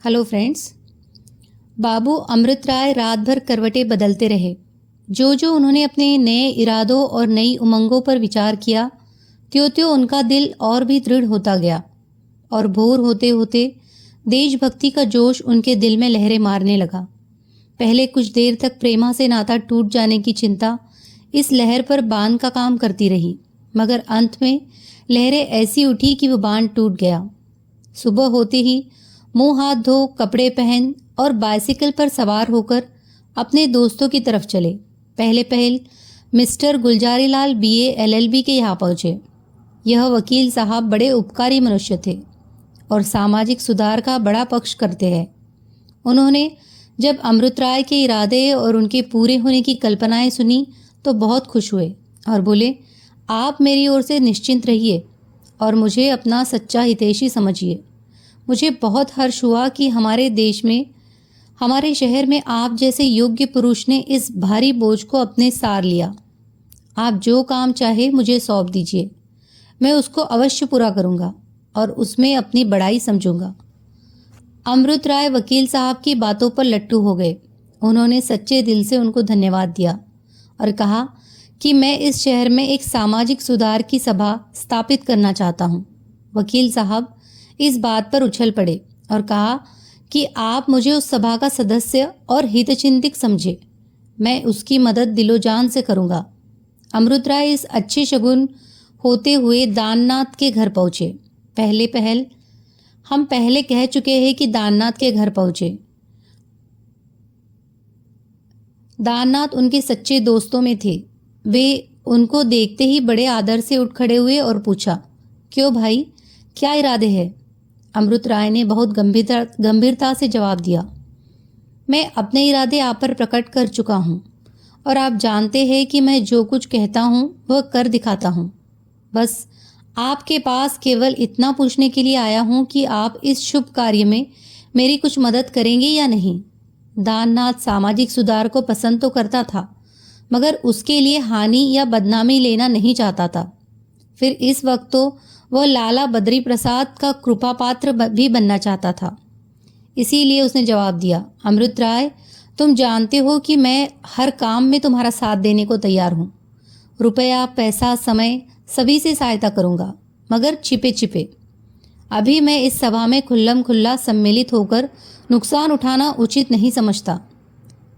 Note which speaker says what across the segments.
Speaker 1: Hello friends. बाबू अमृत राय रात भर करवटें बदलते रहे। जो जो उन्होंने अपने नए इरादों और नई उमंगों पर विचार किया, त्यों त्यों उनका दिल और भी दृढ़ होता गया और भोर होते होते देशभक्ति का जोश उनके दिल में लहरें मारने लगा। पहले कुछ देर तक प्रेमा से नाता टूट जाने की चिंता इस लहर पर बांध का काम करती रही, मगर अंत में लहरें ऐसी उठी कि वो बांध टूट गया। सुबह होते ही मुंह हाथ धो, कपड़े पहन और बाइसिकल पर सवार होकर अपने दोस्तों की तरफ चले। पहले पहल mister Gulzari Lal BA LLB के यहाँ पहुँचे। यह वकील साहब बड़े उपकारी मनुष्य थे और सामाजिक सुधार का बड़ा पक्ष करते हैं। उन्होंने जब अमृत राय के इरादे और उनके पूरे होने की कल्पनाएं सुनी तो बहुत खुश हुए और बोले, आप मेरी ओर से निश्चिंत रहिए और मुझे अपना सच्चा हितैषी समझिए। मुझे बहुत हर्ष हुआ कि हमारे देश में, हमारे शहर में आप जैसे योग्य पुरुष ने इस भारी बोझ को अपने सार लिया। आप जो काम चाहे मुझे सौंप दीजिए, मैं उसको अवश्य पूरा करूंगा और उसमें अपनी बड़ाई समझूंगा। अमृत राय वकील साहब की बातों पर लट्टू हो गए। उन्होंने सच्चे दिल से उनको धन्यवाद दिया और कहा कि मैं इस शहर में एक सामाजिक सुधार की सभा स्थापित करना चाहता हूँ। वकील साहब इस बात पर उछल पड़े और कहा कि आप मुझे उस सभा का सदस्य और हितचिंतक समझे, मैं उसकी मदद दिलोजान से करूंगा। अमृत राय इस अच्छे शगुन होते हुए दाननाथ के घर पहुंचे। हम पहले कह चुके हैं कि दाननाथ के घर पहुंचे। दाननाथ उनके सच्चे दोस्तों में थे। वे उनको देखते ही बड़े आदर से उठ खड़े हुए और पूछा, क्यों भाई, क्या इरादे हैं? अमृत राय ने बहुत गंभीरता से जवाब दिया, मैं अपने इरादे आप पर प्रकट कर चुका हूँ और आप जानते हैं कि मैं जो कुछ कहता हूँ वह कर दिखाता हूँ। बस आपके पास केवल इतना पूछने के लिए आया हूँ कि आप इस शुभ कार्य में मेरी कुछ मदद करेंगे या नहीं। दाननाथ सामाजिक सुधार को पसंद तो करता था, मगर उसके लिए हानि या बदनामी लेना नहीं चाहता था। फिर इस वक्त तो वह लाला बद्री प्रसाद का कृपा पात्र भी बनना चाहता था। इसीलिए उसने जवाब दिया, अमृत राय, तुम जानते हो कि मैं हर काम में तुम्हारा साथ देने को तैयार हूँ। रुपया, पैसा, समय सभी से सहायता करूँगा, मगर छिपे छिपे। अभी मैं इस सभा में खुल्लम खुल्ला सम्मिलित होकर नुकसान उठाना उचित नहीं समझता,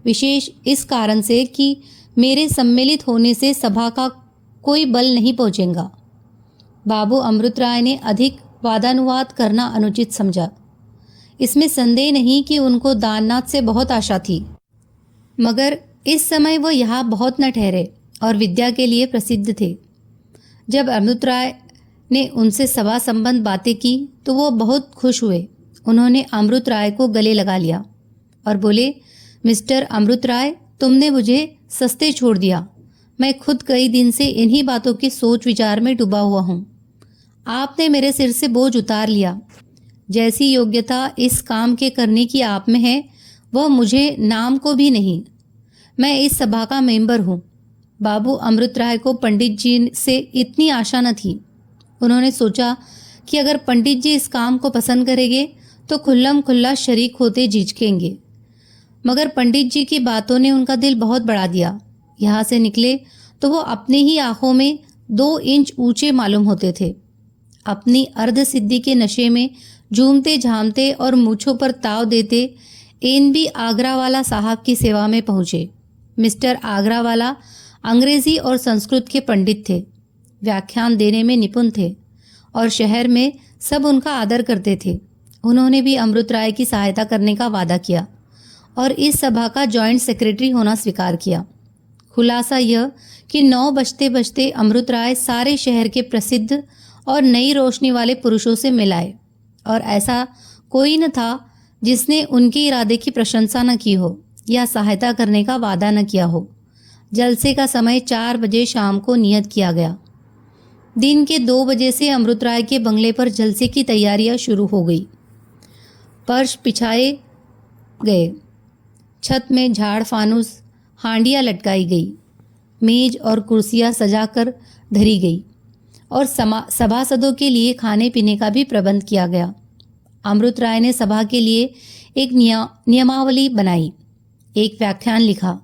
Speaker 1: विशेष इस कारण से कि मेरे सम्मिलित होने से सभा का कोई बल नहीं पहुँचेगा। बाबू अमृत राय ने अधिक वादानुवाद करना अनुचित समझा। इसमें संदेह नहीं कि उनको दाननाथ से बहुत आशा थी, मगर इस समय वो यहाँ बहुत न ठहरे और विद्या के लिए प्रसिद्ध थे। जब अमृत राय ने उनसे सभा संबंध बातें की तो वो बहुत खुश हुए। उन्होंने अमृत राय को गले लगा लिया और बोले, मिस्टर अमृत राय, तुमने मुझे सस्ते छोड़ दिया। मैं खुद कई दिन से इन्हीं बातों के सोच विचार में डूबा हुआ हूँ। आपने मेरे सिर से बोझ उतार लिया। जैसी योग्यता इस काम के करने की आप में है, वह मुझे नाम को भी नहीं। मैं इस सभा का मेंबर हूँ। बाबू अमृत राय को पंडित जी से इतनी आशा न थी। उन्होंने सोचा कि अगर पंडित जी इस काम को पसंद करेंगे तो खुल्लम खुल्ला शरीक होते झिझकेंगे, मगर पंडित जी की बातों ने उनका दिल बहुत बढ़ा दिया। यहाँ से निकले तो वो अपने ही आंखों में 2 इंच ऊंचे मालूम होते थे। अपनी अर्ध सिद्धि के नशे में झूमते झामते और मूछों पर ताव देते NB आगरावाला साहब की सेवा में पहुँचे। मिस्टर आगरावाला अंग्रेजी और संस्कृत के पंडित थे, व्याख्यान देने में निपुण थे और शहर में सब उनका आदर करते थे। उन्होंने भी अमृत राय की सहायता करने का वादा किया और इस सभा का जॉइंट सेक्रेटरी होना स्वीकार किया। खुलासा यह कि 9 बजते बजते अमृत राय सारे शहर के प्रसिद्ध और नई रोशनी वाले पुरुषों से मिलाए और ऐसा कोई न था जिसने उनके इरादे की प्रशंसा न की हो या सहायता करने का वादा न किया हो। जलसे का समय 4 बजे शाम को नियत किया गया। दिन के 2 बजे से अमृत राय के बंगले पर जलसे की तैयारियां शुरू हो गई। फर्श बिछाए गए, छत में झाड़ फानूस हांडियां लटकाई गई, मेज और कुर्सियां सजाकर धरी गई और सभासदों के लिए खाने पीने का भी प्रबंध किया गया। अमृत राय ने सभा के लिए एक नियमावली बनाई, एक व्याख्यान लिखा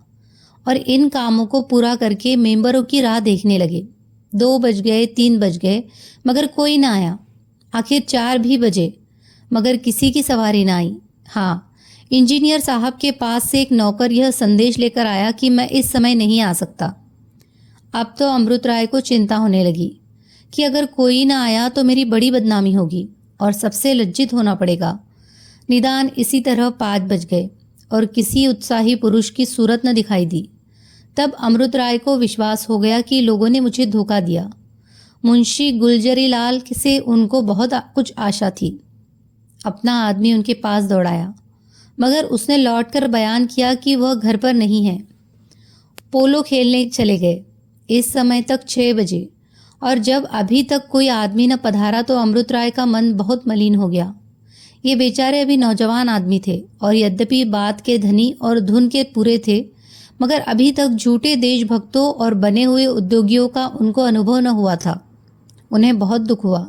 Speaker 1: और इन कामों को पूरा करके मेंबरों की राह देखने लगे। 2 बज गए, 3 बज गए, मगर कोई ना आया। आखिर 4 भी बजे, मगर किसी की सवारी ना आई। हाँ, इंजीनियर साहब के पास से एक नौकर यह संदेश लेकर आया कि मैं इस समय नहीं आ सकता। अब तो अमृत राय को चिंता होने लगी कि अगर कोई ना आया तो मेरी बड़ी बदनामी होगी और सबसे लज्जित होना पड़ेगा। निदान इसी तरह 5 बज गए और किसी उत्साही पुरुष की सूरत न दिखाई दी। तब अमृत राय को विश्वास हो गया कि लोगों ने मुझे धोखा दिया। मुंशी गुलजरी लाल से उनको बहुत कुछ आशा थी। अपना आदमी उनके पास दौड़ाया, मगर उसने लौटकर बयान किया कि वह घर पर नहीं है। पोलो खेलने चले गए। इस समय तक 6 बजे और जब अभी तक कोई आदमी न पधारा तो अमृत राय का मन बहुत मलिन हो गया। ये बेचारे अभी नौजवान आदमी थे और यद्यपि बात के धनी और धुन के पूरे थे, मगर अभी तक झूठे देशभक्तों और बने हुए उद्योगियों का उनको अनुभव न हुआ था। उन्हें बहुत दुख हुआ।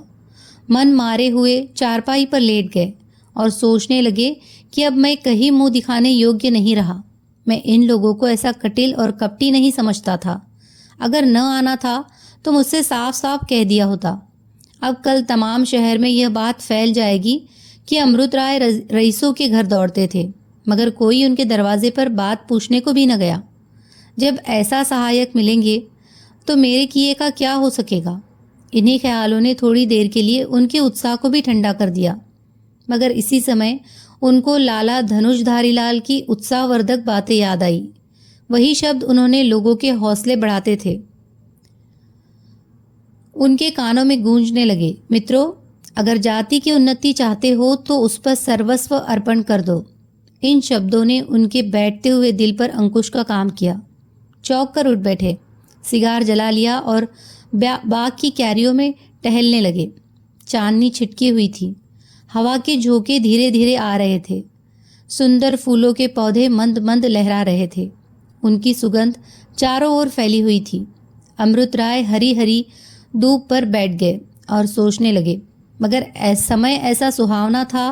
Speaker 1: मन मारे हुए चारपाई पर लेट गए और सोचने लगे कि अब मैं कहीं मुंह दिखाने योग्य नहीं रहा। मैं इन लोगों को ऐसा कटिल और कपटी नहीं समझता था। अगर न आना था तो मुझसे साफ साफ कह दिया होता। अब कल तमाम शहर में यह बात फैल जाएगी कि अमृत राय रईसों के घर दौड़ते थे, मगर कोई उनके दरवाजे पर बात पूछने को भी न गया। जब ऐसा सहायक मिलेंगे तो मेरे किए का क्या हो सकेगा। इन्हीं ख्यालों ने थोड़ी देर के लिए उनके उत्साह को भी ठंडा कर दिया, मगर इसी समय उनको लाला धनुषधारी लाल की उत्साहवर्धक बातें याद आई। वही शब्द उन्होंने लोगों के हौसले बढ़ाते थे। उनके कानों में गूंजने लगे, मित्रों, अगर जाति की उन्नति चाहते हो तो उस पर सर्वस्व अर्पण कर दो। इन शब्दों ने उनके बैठते हुए दिल पर अंकुश का काम किया। चौंक कर उठ बैठे, सिगार जला लिया और बाग की क्यारियों में टहलने लगे। चांदनी छिटकी हुई थी। हवा के झोंके धीरे धीरे आ रहे थे। सुंदर फूलों के पौधे मंद मंद लहरा रहे थे। उनकी सुगंध चारों ओर फैली हुई थी। अमृत राय हरी हरी धूप पर बैठ गए और सोचने लगे, मगर समय ऐसा सुहावना था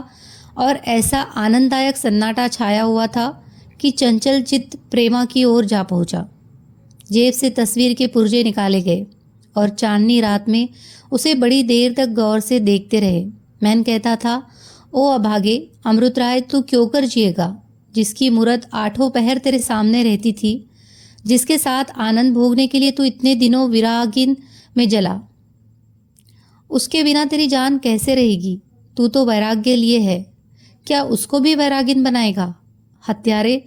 Speaker 1: और ऐसा आनंददायक सन्नाटा छाया हुआ था कि चंचल चित्त प्रेमा की ओर जा पहुंचा। जेब से तस्वीर के पुर्जे निकाले गए और चांदनी रात में उसे बड़ी देर तक गौर से देखते रहे। मैन कहता था, ओ अभागे, अमृत राय तू क्यों कर जिएगा, जिसकी मूरत 8 पहर तेरे सामने रहती थी, जिसके साथ आनंद भोगने के लिए तू इतने दिनों विरागिन में जला, उसके बिना तेरी जान कैसे रहेगी। तू तो वैराग्य लिए है, क्या उसको भी वैरागिन बनाएगा। हत्यारे,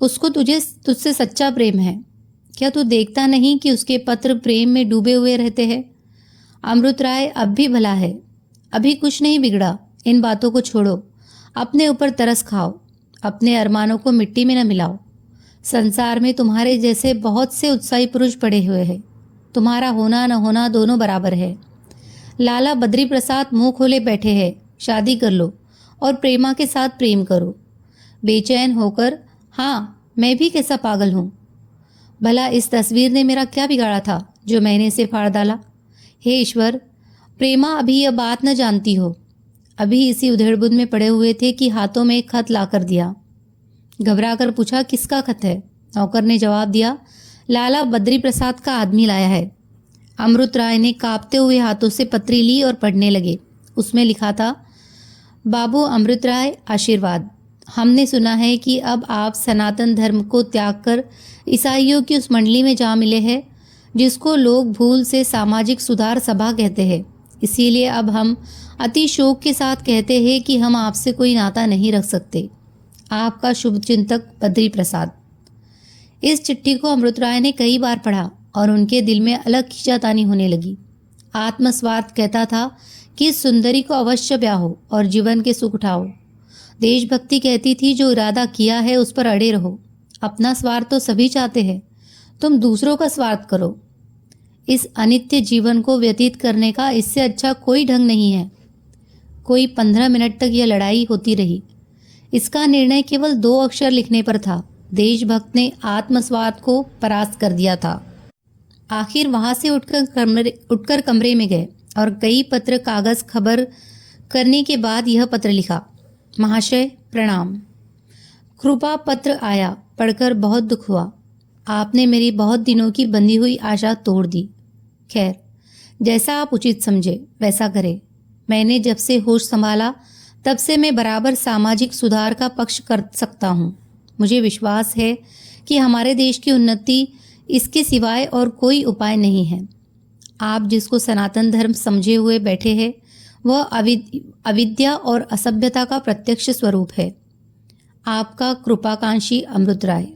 Speaker 1: उसको तुझसे सच्चा प्रेम है। क्या तू देखता नहीं कि उसके पत्र प्रेम में डूबे हुए रहते हैं। अमृत राय अब भी भला है, अभी कुछ नहीं बिगड़ा। इन बातों को छोड़ो, अपने ऊपर तरस खाओ, अपने अरमानों को मिट्टी में न मिलाओ। संसार में तुम्हारे जैसे बहुत से उत्साही पुरुष पड़े हुए हैं। तुम्हारा होना न होना दोनों बराबर है। लाला बद्री प्रसाद मुंह खोले बैठे हैं, शादी कर लो और प्रेमा के साथ प्रेम करो। बेचैन होकर, हाँ मैं भी कैसा पागल हूँ। भला इस तस्वीर ने मेरा क्या बिगाड़ा था जो मैंने इसे फाड़ डाला। हे ईश्वर, प्रेमा अभी यह बात न जानती हो। अभी इसी उधेड़बुन में पड़े हुए थे कि हाथों में एक खत ला कर दिया। घबरा कर पूछा, किसका खत है। नौकर ने जवाब दिया, लाला बद्री प्रसाद का आदमी लाया है। अमृत राय ने कांपते हुए हाथों से पत्री ली और पढ़ने लगे। उसमें लिखा था, बाबू अमृत राय, आशीर्वाद। हमने सुना है कि अब आप सनातन धर्म को त्याग कर ईसाइयों की उस मंडली में जा मिले हैं जिसको लोग भूल से सामाजिक सुधार सभा कहते हैं। इसीलिए अब हम अति शोक के साथ कहते हैं कि हम आपसे कोई नाता नहीं रख सकते। आपका शुभ चिंतक बद्री प्रसाद। इस चिट्ठी को अमृत राय ने कई बार पढ़ा और उनके दिल में अलग खींचातानी होने लगी। आत्मस्वार्थ कहता था कि इस सुंदरी को अवश्य ब्याहो और जीवन के सुख उठाओ। देशभक्ति कहती थी, जो इरादा किया है उस पर अड़े रहो। अपना स्वार्थ तो सभी चाहते हैं, तुम दूसरों का स्वार्थ करो। इस अनित्य जीवन को व्यतीत करने का इससे अच्छा कोई ढंग नहीं है। कोई 15 मिनट तक यह लड़ाई होती रही। इसका निर्णय केवल 2 अक्षर लिखने पर था। देशभक्त ने आत्मस्वार्थ को परास्त कर दिया था। आखिर वहां से उठकर कमरे में गए और कई पत्र कागज खबर करने के बाद यह पत्र लिखा। महाशय प्रणाम। कृपा पत्र आया, पढ़कर बहुत दुख हुआ। आपने मेरी बहुत दिनों की बंधी हुई आशा तोड़ दी। खैर, जैसा आप उचित समझे वैसा करें। मैंने जब से होश संभाला तब से मैं बराबर सामाजिक सुधार का पक्ष कर सकता हूँ। मुझे विश्वास है कि हमारे देश की उन्नति इसके सिवाय और कोई उपाय नहीं है। आप जिसको सनातन धर्म समझे हुए बैठे हैं वह अविद्या और असभ्यता का प्रत्यक्ष स्वरूप है। आपका कृपाकांक्षी अमृत राय।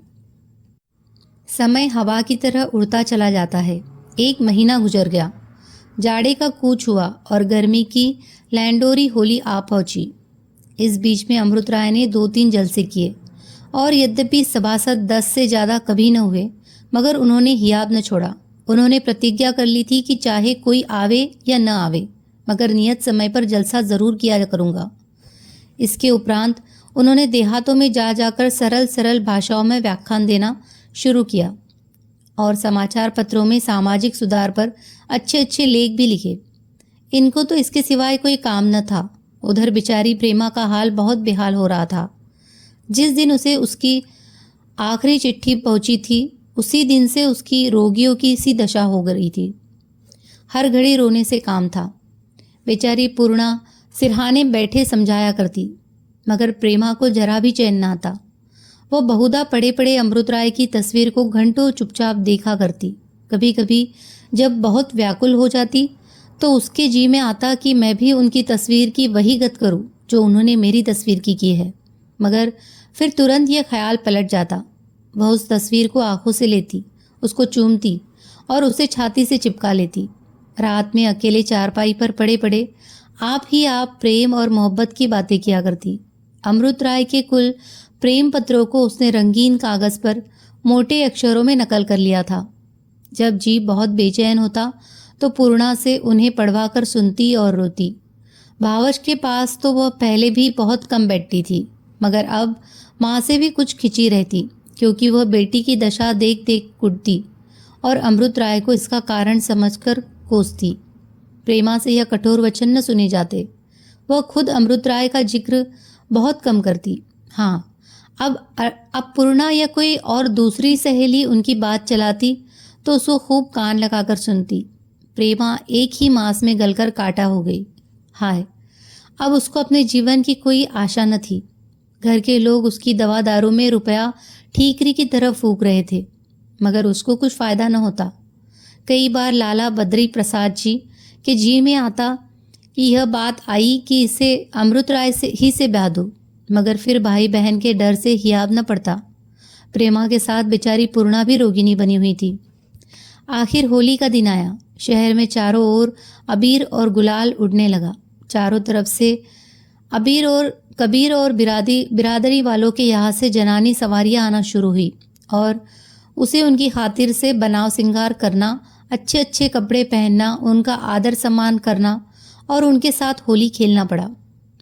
Speaker 1: समय हवा की तरह उड़ता चला जाता है। 1 महीना गुजर गया। जाड़े का कूच हुआ और गर्मी की लैंडोरी होली आ पहुंची। इस बीच में अमृत राय ने 2-3 जलसे किए और यद्यपि सभासद 10 से ज़्यादा कभी न हुए, मगर उन्होंने हियाब न छोड़ा। उन्होंने प्रतिज्ञा कर ली थी कि चाहे कोई आवे या न आवे, मगर नियत समय पर जलसा ज़रूर किया करूँगा। इसके उपरांत उन्होंने देहातों में जा जाकर सरल सरल भाषाओं में व्याख्यान देना शुरू किया और समाचार पत्रों में सामाजिक सुधार पर अच्छे अच्छे लेख भी लिखे। इनको तो इसके सिवाय कोई काम न था। उधर बेचारी प्रेमा का हाल बहुत बेहाल हो रहा था। जिस दिन उसे उसकी आखिरी चिट्ठी पहुंची थी उसी दिन से उसकी रोगियों की सी दशा हो गई थी। हर घड़ी रोने से काम था। बेचारी पूर्णा सिरहाने बैठे समझाया करती, मगर प्रेमा को जरा भी चैन ना आता। वो बहुधा पड़े पड़े अमृत राय की तस्वीर को घंटों चुपचाप देखा करती। कभी कभी जब बहुत व्याकुल हो जाती तो उसके जी में आता कि मैं भी उनकी तस्वीर की वही गत करूं जो उन्होंने मेरी तस्वीर की है, मगर फिर तुरंत यह ख्याल पलट जाता। वह उस तस्वीर को आंखों से लेती, उसको चूमती और उसे छाती से चिपका लेती। रात में अकेले चारपाई पर पड़े पड़े आप ही आप प्रेम और मोहब्बत की बातें किया करती। अमृत राय के कुल प्रेम पत्रों को उसने रंगीन कागज पर मोटे अक्षरों में नकल कर लिया था। जब जी बहुत बेचैन होता तो पूर्णा से उन्हें पढ़वा कर सुनती और रोती। भावच के पास तो वह पहले भी बहुत कम बैठती थी, मगर अब माँ से भी कुछ खिंची रहती, क्योंकि वह बेटी की दशा देख देख कुटती और अमृत राय को इसका कारण समझकर कोसती। प्रेमा से यह कठोर वचन न सुने जाते। वह खुद अमृत राय का जिक्र बहुत कम करती। हाँ, अब पूर्णा या कोई और दूसरी सहेली उनकी बात चलाती तो उसको खूब कान लगाकर सुनती। प्रेमा एक ही मास में गलकर काटा हो गई। हाय, अब उसको अपने जीवन की कोई आशा न थी। घर के लोग उसकी दवा दारू में रुपया ठीकरी की तरफ फूंक रहे थे, मगर उसको कुछ फायदा न होता। कई बार लाला बद्री प्रसाद जी के जी में आता कि यह बात आई कि इसे अमृत राय से ब्याह दो, मगर फिर भाई बहन के डर से हियाब न पड़ता। प्रेमा के साथ बेचारी पूर्णा भी रोगिणी बनी हुई थी। आखिर होली का दिन आया। शहर में चारों ओर अबीर और गुलाल उड़ने लगा। चारों तरफ से अबीर और कबीर और बिरादरी वालों के यहाँ से जनानी सवारियाँ आना शुरू हुई और उसे उनकी खातिर से बनाव सिंगार करना, अच्छे अच्छे कपड़े पहनना, उनका आदर सम्मान करना और उनके साथ होली खेलना पड़ा।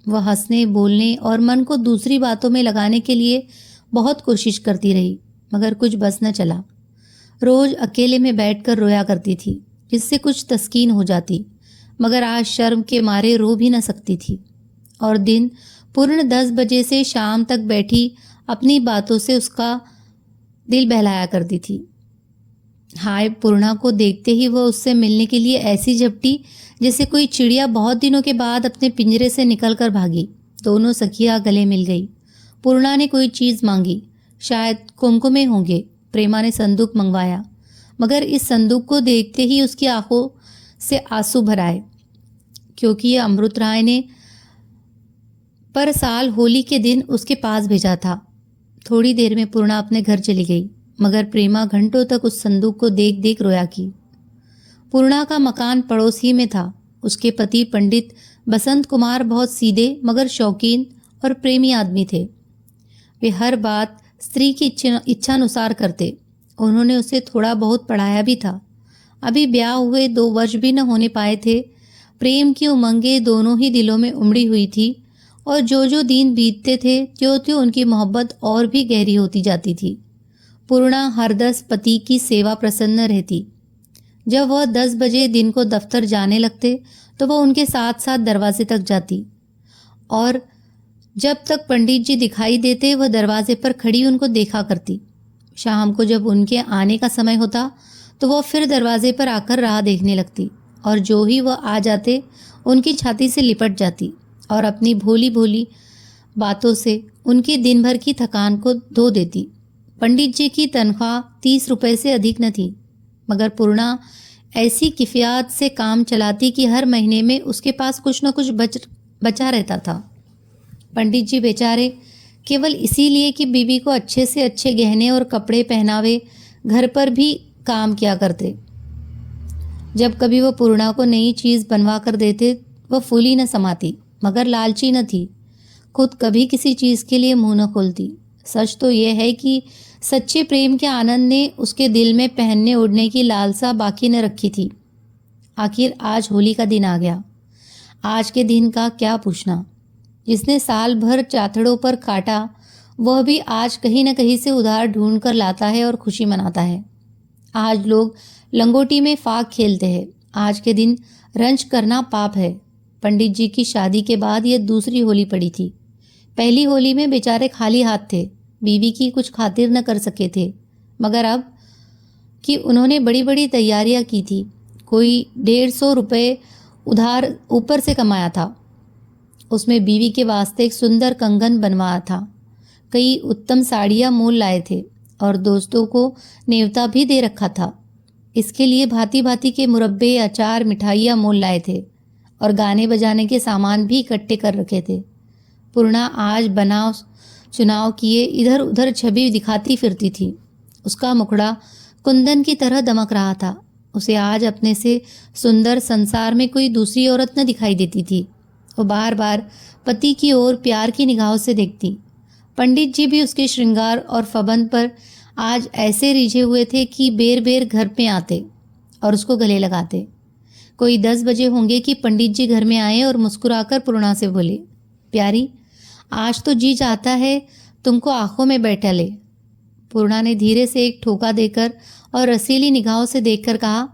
Speaker 1: वह हंसने बोलने और मन को दूसरी बातों में लगाने के लिए बहुत कोशिश करती रही, मगर कुछ बस न चला। रोज अकेले में बैठकर रोया करती थी, जिससे कुछ तस्कीन हो जाती, मगर आज शर्म के मारे रो भी न सकती थी। और दिन पूर्ण 10 बजे से शाम तक बैठी अपनी बातों से उसका दिल बहलाया करती थी। हाय, पूर्णा को देखते ही वह उससे मिलने के लिए ऐसी झपटी जैसे कोई चिड़िया बहुत दिनों के बाद अपने पिंजरे से निकलकर भागी। दोनों सखियां गले मिल गई। पूर्णा ने कोई चीज़ मांगी, शायद कुमकुमे होंगे। प्रेमा ने संदूक मंगवाया, मगर इस संदूक को देखते ही उसकी आंखों से आंसू भर आए, क्योंकि यह अमृत राय ने पर साल होली के दिन उसके पास भेजा था। थोड़ी देर में पूर्णा अपने घर चली गई, मगर प्रेमा घंटों तक उस संदूक को देख देख रोया की। पूर्णा का मकान पड़ोस ही में था। उसके पति पंडित बसंत कुमार बहुत सीधे मगर शौकीन और प्रेमी आदमी थे। वे हर बात स्त्री की इच्छानुसार करते। उन्होंने उसे थोड़ा बहुत पढ़ाया भी था। अभी ब्याह हुए 2 वर्ष भी न होने पाए थे। प्रेम की उमंगें दोनों ही दिलों में उमड़ी हुई थी और जो जो दिन बीतते थे त्यों त्यों उनकी मोहब्बत और भी गहरी होती जाती थी। पूर्णा हरदस पति की सेवा प्रसन्न रहती। जब वह 10 बजे दिन को दफ्तर जाने लगते तो वह उनके साथ साथ दरवाजे तक जाती। और जब तक पंडित जी दिखाई देते वह दरवाजे पर खड़ी उनको देखा करती। शाम को जब उनके आने का समय होता तो वह फिर दरवाजे पर आकर राह देखने लगती और जो ही वह आ जाते उनकी छाती से लिपट जाती और अपनी भोली भोली बातों से उनकी दिन भर की थकान को धो देती। पंडित जी की तनख्वाह 30 रुपए से अधिक न थी, मगर पूर्णा ऐसी किफ़ियात से काम चलाती कि हर महीने में उसके पास कुछ न कुछ बचा रहता था। पंडित जी बेचारे केवल इसीलिए कि बीवी को अच्छे से अच्छे गहने और कपड़े पहनावे घर पर भी काम किया करते। जब कभी वह पूर्णा को नई चीज़ बनवा कर देते वह फूली न समाती, मगर लालची न थी। खुद कभी किसी चीज़ के लिए मुंह न खोलती। सच तो यह है कि सच्चे प्रेम के आनंद ने उसके दिल में पहनने ओढ़ने की लालसा बाकी न रखी थी। आखिर आज होली का दिन आ गया। आज के दिन का क्या पूछना। जिसने साल भर चाथड़ों पर काटा वह भी आज कहीं न कहीं से उधार ढूंढ कर लाता है और खुशी मनाता है। आज लोग लंगोटी में फाग खेलते हैं। आज के दिन रंज करना पाप है। पंडित जी की शादी के बाद यह दूसरी होली पड़ी थी। पहली होली में बेचारे खाली हाथ थे, बीवी की कुछ खातिर न कर सके थे, मगर अब कि उन्होंने बड़ी बड़ी तैयारियां की थी। कोई 150 रुपये उधार ऊपर से कमाया था। उसमें बीवी के वास्ते एक सुंदर कंगन बनवाया था, कई उत्तम साड़ियाँ मोल लाए थे और दोस्तों को नेवता भी दे रखा था। इसके लिए भांति भांति के मुरब्बे, अचार, मिठाइयाँ मोल लाए थे और गाने बजाने के सामान भी इकट्ठे कर रखे थे। पूर्णा आज बनाव चुनाव किए इधर उधर छवि दिखाती फिरती थी। उसका मुखड़ा कुंदन की तरह दमक रहा था। उसे आज अपने से सुंदर संसार में कोई दूसरी औरत न दिखाई देती थी। वो बार बार पति की ओर प्यार की निगाहों से देखती। पंडित जी भी उसके श्रृंगार और फबंद पर आज ऐसे रिझे हुए थे कि बेर बेर घर में आते और उसको गले लगाते। कोई 10 बजे होंगे कि पंडित जी घर में आए और मुस्कुराकर पूर्णा से बोले, प्यारी, आज तो जी चाहता है तुमको आंखों में बैठा ले। पूर्णा ने धीरे से एक ठोका देकर और रसीली निगाहों से देखकर कहा,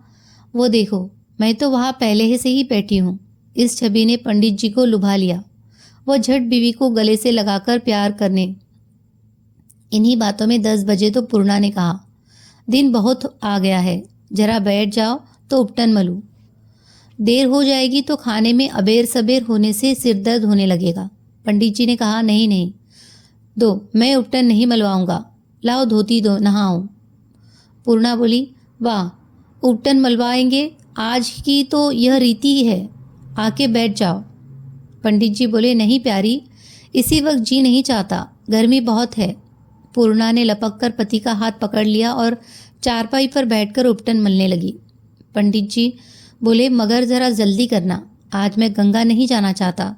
Speaker 1: वो देखो, मैं तो वहाँ पहले से ही बैठी हूँ। इस छवि ने पंडित जी को लुभा लिया। वह झट बीवी को गले से लगाकर प्यार करने। इन्हीं बातों में 10 बजे तो पूर्णा ने कहा, दिन बहुत आ गया है, जरा बैठ जाओ तो उपटन मलूं। देर हो जाएगी तो खाने में अबेर सबेर होने से सिर दर्द होने लगेगा। पंडित जी ने कहा, नहीं नहीं दो, मैं उपटन नहीं मलवाऊंगा, लाओ धोती दो, नहाऊं। पूर्णा बोली, वाह, उपटन मलवाएंगे, आज की तो यह रीति ही है, आके बैठ जाओ। पंडित जी बोले, नहीं प्यारी, इसी वक्त जी नहीं चाहता, गर्मी बहुत है। पूर्णा ने लपक कर पति का हाथ पकड़ लिया और चारपाई पर बैठकर उपटन मलने लगी। पंडित जी बोले, मगर जरा जल्दी करना, आज मैं गंगा नहीं जाना चाहता।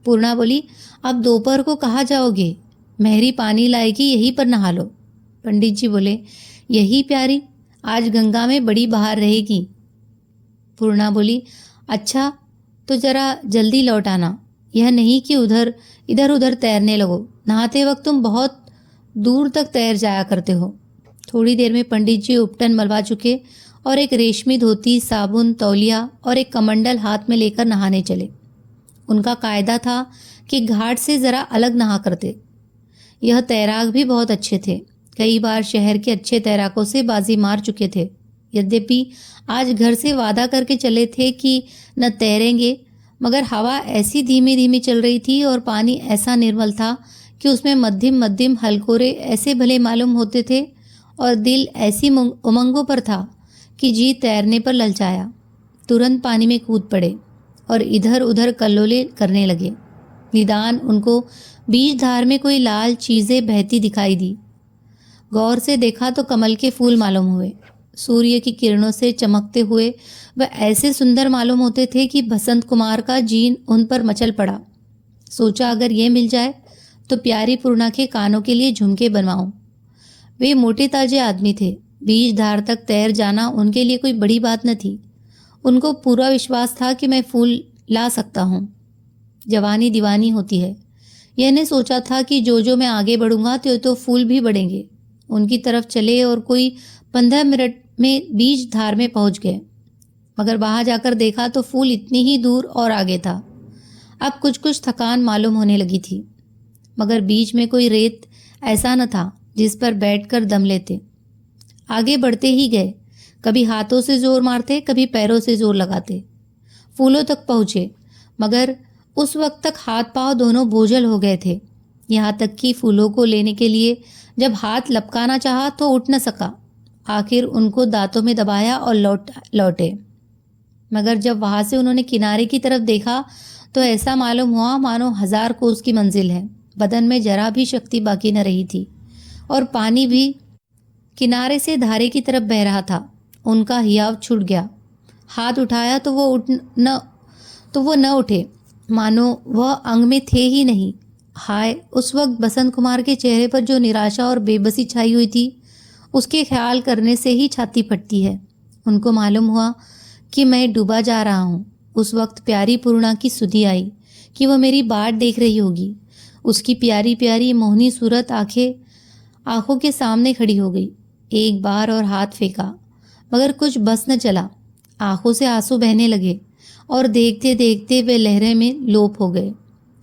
Speaker 1: पूर्णा बोली, अब दोपहर को कहाँ जाओगे, मेहरी पानी लाएगी, यहीं पर नहा लो। पंडित जी बोले, यही प्यारी, आज गंगा में बड़ी बहार रहेगी। पूर्णा बोली, अच्छा तो जरा जल्दी लौट आना, यह नहीं कि इधर उधर तैरने लगो, नहाते वक्त तुम बहुत दूर तक तैर जाया करते हो। थोड़ी देर में पंडित जी उपटन मलवा चुके और एक रेशमी धोती, साबुन, तौलिया और एक कमंडल हाथ में लेकर नहाने चले। उनका कायदा था कि घाट से ज़रा अलग नहा करते। यह तैराक भी बहुत अच्छे थे, कई बार शहर के अच्छे तैराकों से बाजी मार चुके थे। यद्यपि आज घर से वादा करके चले थे कि न तैरेंगे, मगर हवा ऐसी धीमी धीमी चल रही थी और पानी ऐसा निर्मल था कि उसमें मध्यम मध्यम हलकोरे ऐसे भले मालूम होते थे और दिल ऐसी उमंगों पर था कि जी तैरने पर ललचाया। तुरंत पानी में कूद पड़े और इधर उधर कल्लोले करने लगे। निदान उनको बीच धार में कोई लाल चीज़ें बहती दिखाई दी। गौर से देखा तो कमल के फूल मालूम हुए। सूर्य की किरणों से चमकते हुए वह ऐसे सुंदर मालूम होते थे कि बसंत कुमार का जीन उन पर मचल पड़ा। सोचा अगर ये मिल जाए तो प्यारी पूर्णा के कानों के लिए झुमके बनवाऊं। वे मोटे ताजे आदमी थे, बीच धार तक तैर जाना उनके लिए कोई बड़ी बात न थी। उनको पूरा विश्वास था कि मैं फूल ला सकता हूँ। जवानी दीवानी होती है। यह ने सोचा था कि जो मैं आगे बढ़ूंगा तो फूल भी बढ़ेंगे। उनकी तरफ चले और कोई 15 मिनट में बीच धार में पहुंच गए, मगर वहां जाकर देखा तो फूल इतनी ही दूर और आगे था। अब कुछ कुछ थकान मालूम होने लगी थी, मगर बीच में कोई रेत ऐसा न था जिस पर बैठकर दम लेते। आगे बढ़ते ही गए, कभी हाथों से जोर मारते, कभी पैरों से जोर लगाते। फूलों तक पहुँचे, मगर उस वक्त तक हाथ पांव दोनों बोझल हो गए थे। यहाँ तक कि फूलों को लेने के लिए जब हाथ लपकाना चाहा तो उठ न सका। आखिर उनको दांतों में दबाया और लौटे। मगर जब वहां से उन्होंने किनारे की तरफ देखा तो ऐसा मालूम हुआ मानो 1000 कोस की मंजिल है। बदन में जरा भी शक्ति बाकी न रही थी और पानी भी किनारे से धारे की तरफ बह रहा था। उनका हियाव छूट गया। हाथ उठाया तो वो न उठे, मानो वह अंग में थे ही नहीं। हाय, उस वक्त बसंत कुमार के चेहरे पर जो निराशा और बेबसी छाई हुई थी, उसके ख्याल करने से ही छाती फटती है। उनको मालूम हुआ कि मैं डूबा जा रहा हूँ। उस वक्त प्यारी पूर्णा की सुधि आई कि वह मेरी बाट देख रही होगी। उसकी प्यारी प्यारी मोहनी सूरत आंखों के सामने खड़ी हो गई। एक बार और हाथ फेंका, मगर कुछ बस न चला। आंखों से आंसू बहने लगे और देखते देखते वे लहरें में लोप हो गए।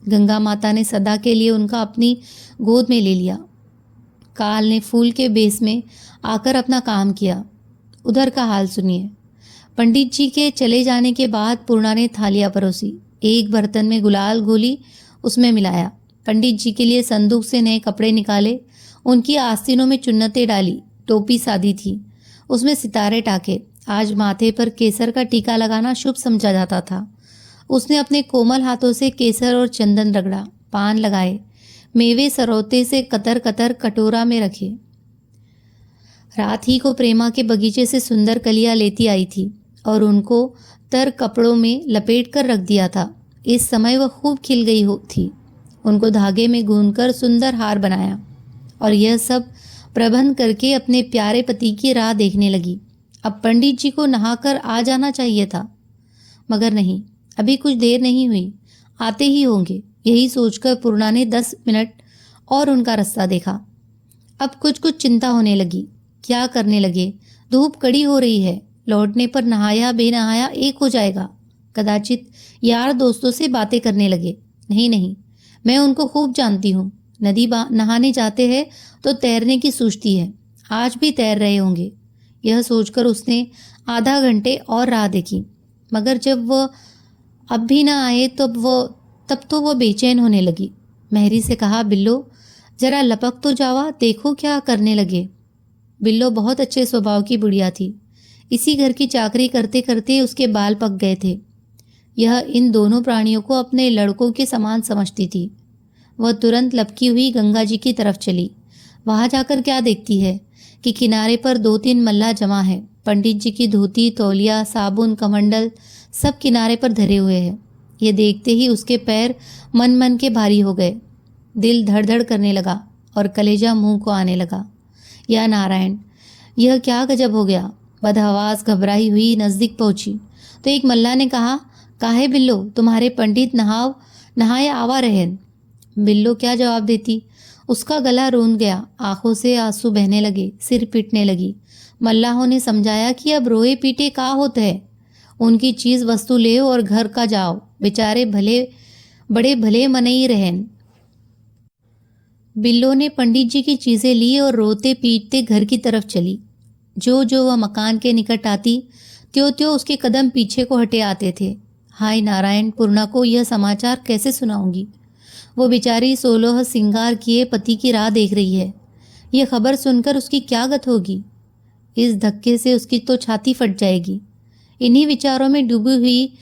Speaker 1: गंगा माता ने सदा के लिए उनका अपनी गोद में ले लिया। काल ने फूल के बेस में आकर अपना काम किया। उधर का हाल सुनिए। पंडित जी के चले जाने के बाद पूर्णा ने थालियां परोसी। एक बर्तन में गुलाल घोली, उसमें मिलाया। पंडित जी के लिए संदूक से नए कपड़े निकाले, उनकी आस्तीनों में चुन्नतें डाली। टोपी सादी थी, उसमें सितारे टाके। आज माथे पर केसर का टीका लगाना शुभ समझा जाता था। उसने अपने कोमल हाथों से केसर और चंदन रगड़ा, पान लगाए, मेवे सरौते से कतर कतर कटोरा में रखे। रात ही को प्रेमा के बगीचे से सुंदर कलियां लेती आई थी और उनको तर कपड़ों में लपेट कर रख दिया था। इस समय वह खूब खिल गई थी। उनको धागे में गूंथकर सुंदर हार बनाया और यह सब प्रबंध करके अपने प्यारे पति की राह देखने लगी। अब पंडित जी को नहाकर आ जाना चाहिए था, मगर नहीं, अभी कुछ देर नहीं हुई, आते ही होंगे। यही सोचकर पूर्णा ने 10 मिनट और उनका रास्ता देखा। अब कुछ कुछ चिंता होने लगी। क्या करने लगे? धूप कड़ी हो रही है, लौटने पर नहाया बेनहाया एक हो जाएगा। कदाचित यार दोस्तों से बातें करने लगे। नहीं, मैं उनको खूब जानती हूँ। नदी नहाने जाते हैं तो तैरने की सूझती है। आज भी तैर रहे होंगे। यह सोचकर उसने आधा घंटे और राह देखी, मगर जब वह अब भी ना आए तब तो वह बेचैन होने लगी। मेहरी से कहा, बिल्लो जरा लपक तो जावा, देखो क्या करने लगे। बिल्लो बहुत अच्छे स्वभाव की बुढ़िया थी। इसी घर की चाकरी करते करते उसके बाल पक गए थे। यह इन दोनों प्राणियों को अपने लड़कों के समान समझती थी। वह तुरंत लपकी हुई गंगा जी की तरफ चली। वहां जाकर क्या देखती है कि किनारे पर 2-3 मल्लाह जमा है। पंडित जी की धोती, तौलिया, साबुन, कमंडल सब किनारे पर धरे हुए हैं। ये देखते ही उसके पैर मन के भारी हो गए। दिल धड़ धड़ करने लगा और कलेजा मुंह को आने लगा। या नारायण, यह क्या गजब हो गया। बदहवास घबराई हुई नजदीक पहुंची तो एक मल्ला ने कहा, काहे बिल्लो, तुम्हारे पंडित नहाए आवा रहेन। बिल्लो क्या जवाब देती। उसका गला रूंध गया, आंखों से आंसू बहने लगे, सिर पीटने लगी। मल्लाहों ने समझाया कि अब रोए पीटे का होता है। उनकी चीज वस्तु ले और घर का जाओ, बेचारे बड़े भले मनई रहेन। बिल्लो ने पंडित जी की चीजें ली और रोते पीटते घर की तरफ चली। जो वह मकान के निकट आती त्यों उसके कदम पीछे को हटे आते थे। हाय नारायण, पूर्णा को यह समाचार कैसे सुनाऊंगी। वो बेचारी 16 सिंगार किए पति की राह देख रही है। यह खबर सुनकर उसकी क्या गत होगी। इस धक्के से उसकी तो छाती फट जाएगी। इन्हीं विचारों में डूबी हुई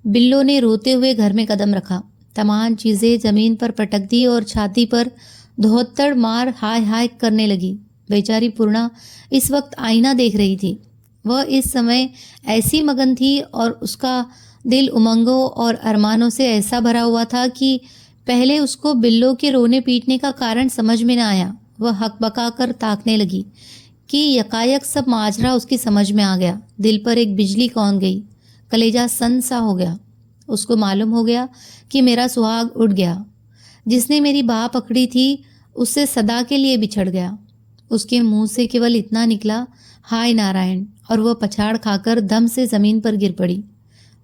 Speaker 1: बिल्लो ने रोते हुए घर में कदम रखा। तमाम चीजें जमीन पर पटक दी और छाती पर धोत्तड़ मार हाय हाय करने लगी। बेचारी पूर्णा इस वक्त आईना देख रही थी। वह इस समय ऐसी मगन थी और उसका दिल उमंगों और अरमानों से ऐसा भरा हुआ था कि पहले उसको बिल्लो के रोने पीटने का कारण समझ में न आया। वह हकबका कर ताकने लगी कि यकायक सब माजरा उसकी समझ में आ गया। दिल पर एक बिजली कौंध गई, कलेजा सन सा हो गया। उसको मालूम हो गया कि मेरा सुहाग उड़ गया। जिसने मेरी बाह पकड़ी थी उससे सदा के लिए बिछड़ गया। उसके मुंह से केवल इतना निकला, हाय नारायण, और वह पछाड़ खाकर दम से जमीन पर गिर पड़ी।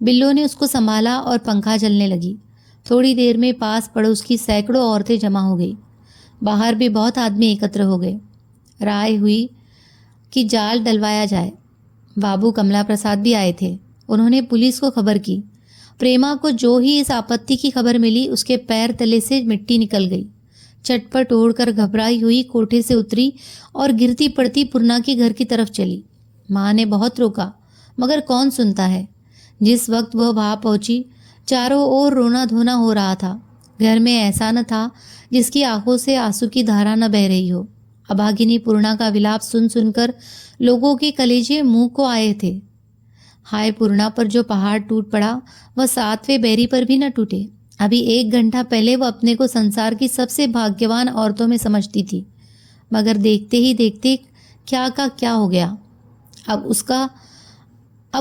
Speaker 1: बिल्लो ने उसको संभाला और पंखा चलने लगी। थोड़ी देर में पास पड़ोस की सैकड़ों औरतें जमा हो गई। बाहर भी बहुत आदमी एकत्र हो गए। राय हुई कि जाल डलवाया जाए। बाबू कमला प्रसाद भी आए थे। उन्होंने पुलिस को खबर की। प्रेमा को जो ही इस आपत्ति की खबर मिली, उसके पैर तले से मिट्टी निकल गई। चटपट ओढ़कर घबराई हुई कोठे से उतरी और गिरती पड़ती पूर्णा के घर की तरफ चली। माँ ने बहुत रोका, मगर कौन सुनता है। जिस वक्त वह वहां पहुंची, चारों ओर रोना धोना हो रहा था। घर में ऐसा न था जिसकी आंखों से आंसू की धारा न बह रही हो। अभागिनी पूर्णा का विलाप सुन सुनकर लोगों के कलेजे मुंह को आए थे। हाय पूर्णा पर जो पहाड़ टूट पड़ा, वह 7वें बैरी पर भी न टूटे। अभी 1 घंटा पहले वह अपने को संसार की सबसे भाग्यवान औरतों में समझती थी, मगर देखते ही देखते क्या का क्या हो गया। अब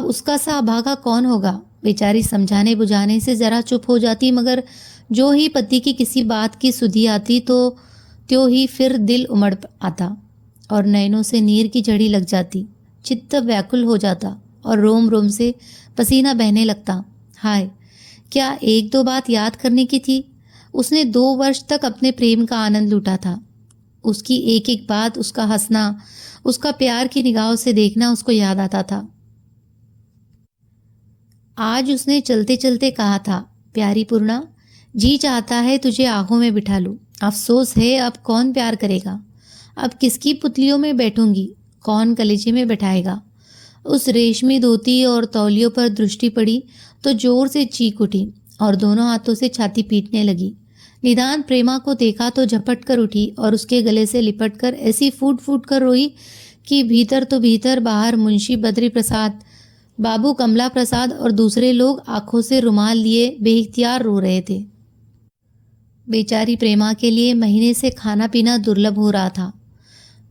Speaker 1: उसका सा अभागा कौन होगा। बेचारी समझाने बुझाने से जरा चुप हो जाती, मगर जो ही पति की किसी बात की सुधि आती तो त्यों ही फिर दिल उमड़ आता और नयनों से नीर की झड़ी लग जाती। चित्त व्याकुल हो जाता और रोम रोम से पसीना बहने लगता। हाय, क्या 1-2 बात याद करने की थी। उसने 2 वर्ष तक अपने प्रेम का आनंद लूटा था। उसकी एक एक बात, उसका हंसना, उसका प्यार की निगाहों से देखना उसको याद आता था। आज उसने चलते चलते कहा था, प्यारी पूर्णा, जी चाहता है तुझे आंखों में बिठा लूं। अफसोस है अब कौन प्यार करेगा। अब किसकी पुतलियों में बैठूंगी, कौन कलेजे में बैठाएगा। उस रेशमी धोती और तौलियों पर दृष्टि पड़ी तो जोर से चीख उठी और दोनों हाथों से छाती पीटने लगी। निदान प्रेमा को देखा तो झपट कर उठी और उसके गले से लिपट कर ऐसी फूट फूट कर रोई कि भीतर तो भीतर, बाहर मुंशी बद्री प्रसाद, बाबू कमला प्रसाद और दूसरे लोग आंखों से रुमाल लिए बेइख्तियार रो रहे थे। बेचारी प्रेमा के लिए महीने से खाना पीना दुर्लभ हो रहा था।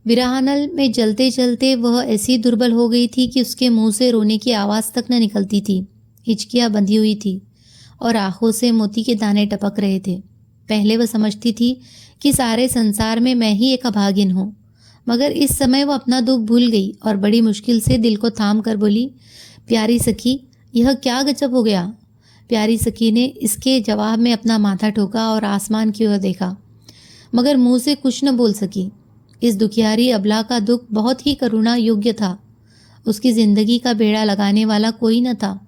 Speaker 1: विरहानल में जलते जलते वह ऐसी दुर्बल हो गई थी कि उसके मुंह से रोने की आवाज़ तक न निकलती थी। हिचकियाँ बंधी हुई थी और आंखों से मोती के दाने टपक रहे थे। पहले वह समझती थी कि सारे संसार में मैं ही एक अभागिन हूँ, मगर इस समय वह अपना दुख भूल गई और बड़ी मुश्किल से दिल को थाम कर बोली, प्यारी सखी, यह क्या गजब हो गया। प्यारी सखी ने इसके जवाब में अपना माथा ठोका और आसमान की ओर देखा, मगर मुंह से कुछ न बोल सकी। इस दुखियारी अबला का दुख बहुत ही करुणा योग्य था। उसकी जिंदगी का बेड़ा लगाने वाला कोई न था।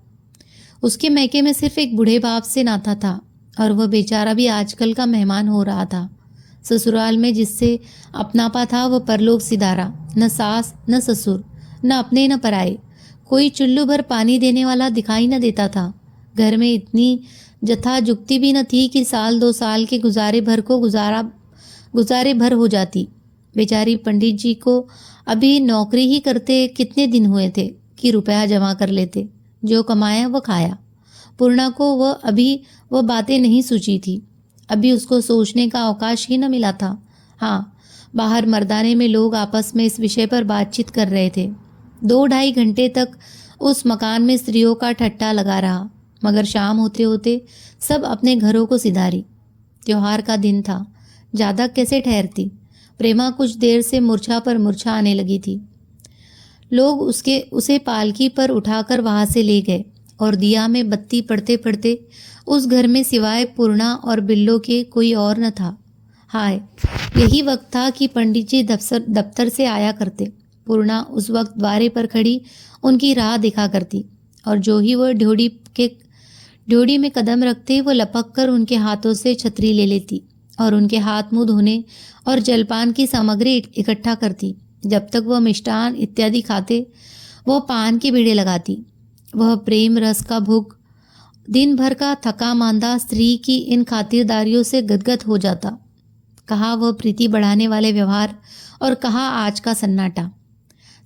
Speaker 1: उसके मैके में सिर्फ एक बूढ़े बाप से नाता था और वह बेचारा भी आजकल का मेहमान हो रहा था। ससुराल में जिससे अपनापा था वह परलोक सिधारा। न सास न ससुर, न अपने न पराए, कोई चुल्लू भर पानी देने वाला दिखाई न देता था। घर में इतनी जथा जुक्ति भी न थी कि 1-2 साल के गुजारे भर हो जाती। बेचारी पंडित जी को अभी नौकरी ही करते कितने दिन हुए थे कि रुपया जमा कर लेते। जो कमाया वह खाया। पूर्णा को वह बातें नहीं सूझी थी। अभी उसको सोचने का अवकाश ही न मिला था। हाँ, बाहर मर्दाने में लोग आपस में इस विषय पर बातचीत कर रहे थे। 2-2.5 घंटे तक उस मकान में स्त्रियों का ठट्टा लगा रहा, मगर शाम होते होते सब अपने घरों को सिधारी। त्योहार का दिन था, ज़्यादा कैसे ठहरती। प्रेमा कुछ देर से मूर्छा पर मूर्छा आने लगी थी। लोग उसे पालकी पर उठाकर वहां से ले गए और दिया में बत्ती पड़ते पड़ते उस घर में सिवाय पूर्णा और बिल्लो के कोई और न था। हाय, यही वक्त था कि पंडित जी दफ्तर से आया करते। पूर्णा उस वक्त द्वारे पर खड़ी उनकी राह देखा करती और जो ही वह ड्योढ़ी में कदम रखते वो लपक कर उनके हाथों से छतरी ले लेती और उनके हाथ मुंह धोने और जलपान की सामग्री इकट्ठा करती। जब तक वह मिष्टान इत्यादि खाते, वह पान के बीड़े लगाती। वह प्रेम रस का भूख दिन भर का थका मांदा स्त्री की इन खातिरदारियों से गदगद हो जाता। कहाँ वह प्रीति बढ़ाने वाले व्यवहार और कहाँ आज का सन्नाटा।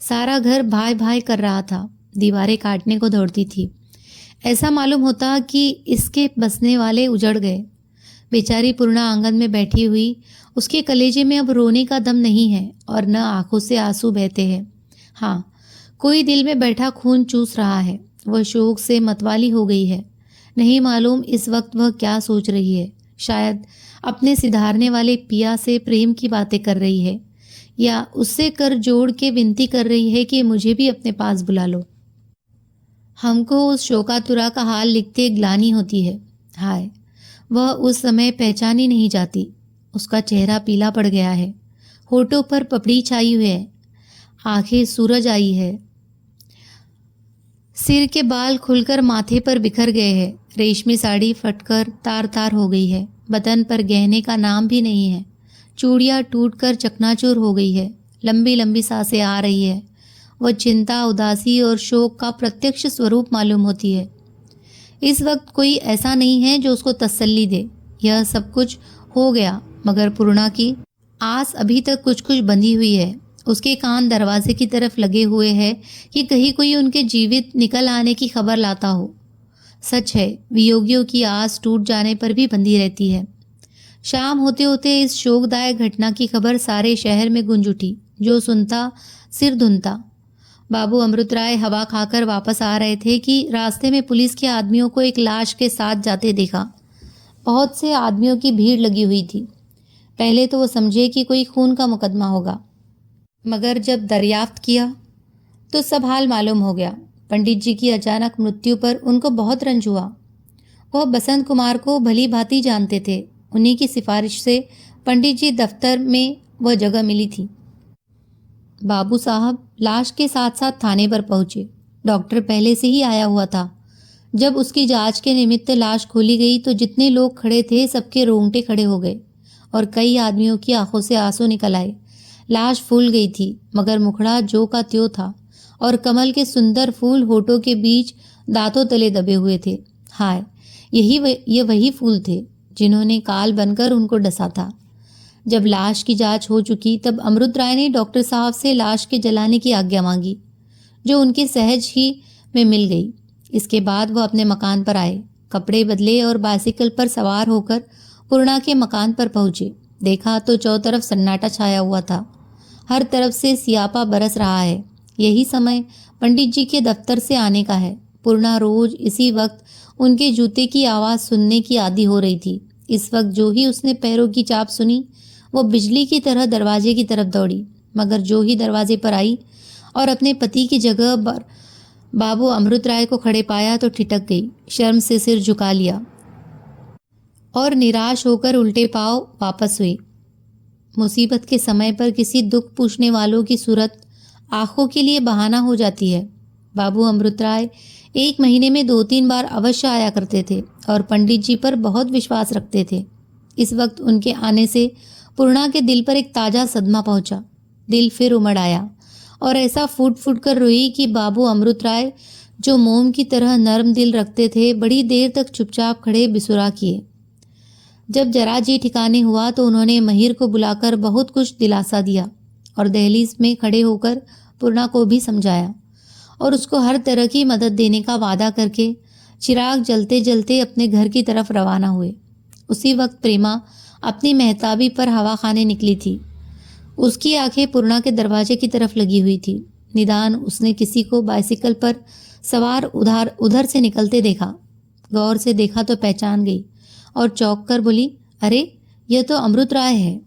Speaker 1: सारा घर भाई भाई कर रहा था, दीवारें काटने को दौड़ती थी। ऐसा मालूम होता कि इसके बसने वाले उजड़ गए। बेचारी पूर्णा आंगन में बैठी हुई, उसके कलेजे में अब रोने का दम नहीं है और न आंखों से आंसू बहते हैं। हाँ, कोई दिल में बैठा खून चूस रहा है। वह शोक से मतवाली हो गई है। नहीं मालूम इस वक्त वह क्या सोच रही है। शायद अपने सिधारने वाले पिया से प्रेम की बातें कर रही है या उससे कर जोड़ के विनती कर रही है कि मुझे भी अपने पास बुला लो। हमको उस शोकातुरा का हाल लिखते ग्लानि होती है। हाय, वह उस समय पहचानी नहीं जाती। उसका चेहरा पीला पड़ गया है, होठों पर पपड़ी छाई हुई है, आंखें सूरज आई है, सिर के बाल खुलकर माथे पर बिखर गए हैं, रेशमी साड़ी फटकर तार तार हो गई है, बदन पर गहने का नाम भी नहीं है, चूड़ियाँ टूटकर चकनाचूर हो गई है, लंबी लंबी सांसें आ रही है। वह चिंता, उदासी और शोक का प्रत्यक्ष स्वरूप मालूम होती है। इस वक्त कोई ऐसा नहीं है जो उसको तसल्ली दे। यह सब कुछ हो गया, मगर पूर्णा की आस अभी तक कुछ कुछ बंधी हुई है। उसके कान दरवाजे की तरफ लगे हुए हैं कि कहीं कोई उनके जीवित निकल आने की खबर लाता हो। सच है, वियोगियों की आस टूट जाने पर भी बंधी रहती है। शाम होते होते इस शोकदायक घटना की खबर सारे शहर में गूंज उठी। जो सुनता सिर धुनता। बाबू अमृत राय हवा खाकर वापस आ रहे थे कि रास्ते में पुलिस के आदमियों को एक लाश के साथ जाते देखा। बहुत से आदमियों की भीड़ लगी हुई थी। पहले तो वो समझे कि कोई खून का मुकदमा होगा, मगर जब दरियाफ्त किया तो सब हाल मालूम हो गया। पंडित जी की अचानक मृत्यु पर उनको बहुत रंज हुआ। वह बसंत कुमार को भली भांति जानते थे। उन्हीं की सिफारिश से पंडित जी दफ्तर में वह जगह मिली थी। बाबू साहब लाश के साथ साथ थाने पर पहुंचे। डॉक्टर पहले से ही आया हुआ था। जब उसकी जांच के निमित्त लाश खोली गई तो जितने लोग खड़े थे सबके रोंगटे खड़े हो गए और कई आदमियों की आंखों से आंसू निकल आए। लाश फूल गई थी, मगर मुखड़ा जो का त्यों था और कमल के सुंदर फूल होठों के बीच दांतों तले दबे हुए थे। हाय, ये वही फूल थे जिन्होंने काल बनकर उनको डसा था। जब लाश की जांच हो चुकी तब अमृत राय ने डॉक्टर साहब से लाश के जलाने की आज्ञा मांगी, जो उनके सहज ही में मिल गई। इसके बाद वह अपने मकान पर आए, कपड़े बदले और बाइसिकल पर सवार होकर पूर्णा के मकान पर पहुंचे। देखा तो चौतरफ सन्नाटा छाया हुआ था। हर तरफ से सियापा बरस रहा है। यही समय पंडित जी के दफ्तर से आने का है। पूर्णा रोज इसी वक्त उनके जूते की आवाज़ सुनने की आदी हो रही थी। इस वक्त जो ही उसने पैरों की चाप सुनी, वो बिजली की तरह दरवाजे की तरफ दौड़ी, मगर जो ही दरवाजे पर आई और अपने पति की जगह पर बाबू अमृत राय को खड़े पाया तो ठिठक गई, शर्म से सिर झुका लिया और निराश होकर उल्टे पांव वापस हुई। मुसीबत के समय पर किसी दुख पूछने वालों की सूरत आंखों के लिए बहाना हो जाती है। बाबू अमृत राय 1 महीने में 2-3 बार अवश्य आया करते थे और पंडित जी पर बहुत विश्वास रखते थे। इस वक्त उनके आने से पूर्णा के दिल पर एक ताज़ा सदमा पहुंचा। दिल फिर उमड़ आया और ऐसा फूट फूट कर रोई कि बाबू अमृत राय, जो मोम की तरह नर्म दिल रखते थे, बड़ी देर तक चुपचाप खड़े बिसुरा किए। जब जरा जी ठिकाने हुआ तो उन्होंने महिर को बुलाकर बहुत कुछ दिलासा दिया और दहलीज में खड़े होकर पूर्णा को भी समझाया और उसको हर तरह की मदद देने का वादा करके चिराग जलते जलते अपने घर की तरफ रवाना हुए। उसी वक्त प्रेमा अपनी मेहताबी पर हवा खाने निकली थी। उसकी आंखें पूर्णा के दरवाजे की तरफ लगी हुई थी। निदान उसने किसी को बाइसिकल पर सवार उधर से निकलते देखा। गौर से देखा तो पहचान गई और चौंक कर बोली, अरे यह तो अमृत राय है।